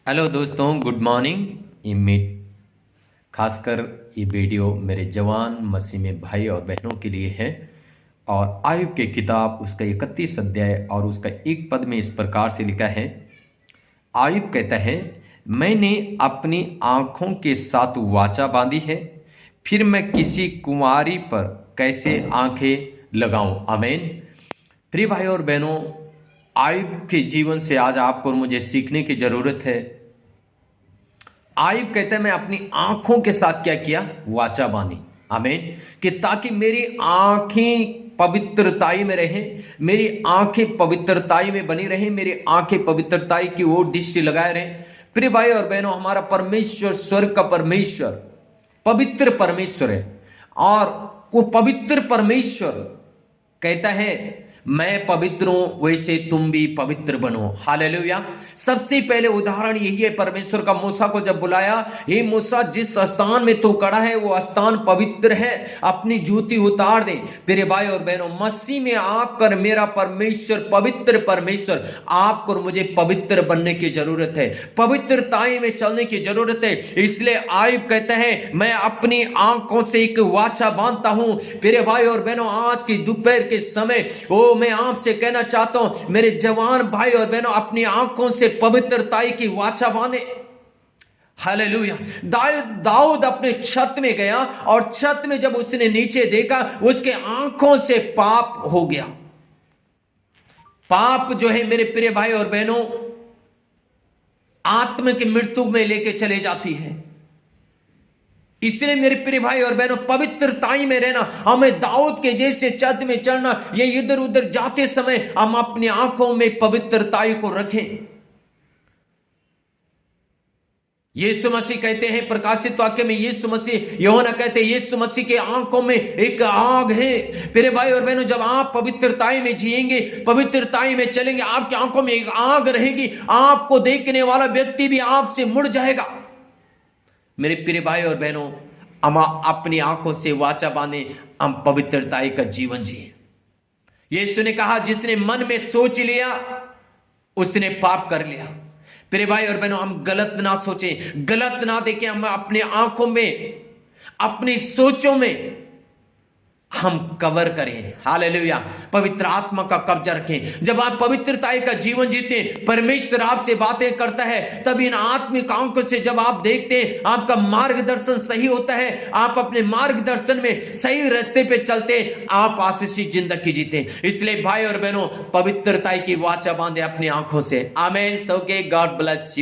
Hello दोस्तों, good morning. खासकर ये वीडियो मेरे जवान मसीह में भाई और बहनों के लिए है। और आयुब की किताब उसका 31 अध्याय और उसका एक पद में इस प्रकार से लिखा है। आयुब कहता है, मैंने अपनी आँखों के साथ वाचा बांधी है, फिर मैं किसी कुंवारी पर कैसे आंखें लगाऊं। आमीन। प्रिय भाई और बहनों, आयुब के जीवन से आज आपको और मुझे सीखने की जरूरत है। आयुब कहते हैं, मैं अपनी आंखों के साथ क्या किया? वाचा बांधी। आमीन। कि ताकि मेरी आंखें पवित्रताई में रहें, मेरी आंखें पवित्रताई में बनी रहें, मेरी आंखें पवित्रताई की ओर दृष्टि लगाए रहें। प्रिय भाई और बहनों, हमारा परमेश्वर, स्वर्ग का परमेश्वर पवित्र परमेश्वर है। और वो पवित्र परमेश्वर कहता है, मैं पवित्र हूं वैसे तुम भी पवित्र बनो। हालेलुया। सबसे पहले उदाहरण यही है, परमेश्वर का मूसा को जब बुलाया, हे मूसा, जिस स्थान में तू खड़ा है वो स्थान पवित्र है, अपनी जूती उतार दे। मेरे भाई और बहनों, मसीह में आकर मेरा परमेश्वर पवित्र परमेश्वर, आपको और मुझे पवित्र बनने की जरूरत है, पवित्रताई में चलने की जरूरत है। इसलिए आयुब कहता है, मैं अपनी आंखों से एक वाचा बांधता हूं। मेरे भाई और बहनों, आज की दोपहर के समय मैं आपसे कहना चाहता हूं, मेरे जवान भाई और बहनों, अपनी आंखों से पवित्रताई की वाचा बांधे। हालेलुया। दाऊद अपने छत में गया और छत में जब उसने नीचे देखा, उसके आंखों से पाप हो गया। पाप जो है मेरे प्रिय भाई और बहनों, आत्मा की मृत्यु में लेके चले जाती है। इसलिए मेरे प्रिय भाई और बहनों, पवित्रताई में रहना, हमें दाऊद के जैसे छत में चढ़ना, ये इधर उधर जाते समय हम अपनी आंखों में पवित्रताई को रखें। यीशु मसीह कहते हैं प्रकाशित वाक्य में, यीशु मसीह, यूहन्ना कहते हैं, यीशु मसीह के आंखों में एक आग है। मेरे भाई और बहनों, जब आप पवित्रताई में जिएंगे, पवित्रताई में चलेंगे, आपकी आंखों में एक आग रहेगी। आपको देखने वाला व्यक्ति भी आपसे मुड़ जाएगा। मेरे प्रिय भाई और बहनों, हम अपनी आंखों से वाचा बांधे, हम पवित्रताई का जीवन जिए। यीशु ने कहा, जिसने मन में सोच लिया उसने पाप कर लिया। प्रिय भाई और बहनों, हम गलत ना सोचें, गलत ना देखें। हम अपनी आंखों में, अपनी सोचों में हम कवर करें। हालेलुया। पवित्र आत्मा का कब्जा रखें। जब आप पवित्रताई का जीवन जीते, परमेश्वर आपसे बातें करता है, तब इन आत्मिक आंखों से जब आप देखते हैं, आपका मार्गदर्शन सही होता है। आप अपने मार्गदर्शन में सही रास्ते पे चलते, आप आशीषित जिंदगी जीते। इसलिए भाई और बहनों, पवित्रताई की वाचा बांधे अपनी आंखों से। आमीन। सो के गॉड ब्लेस यू।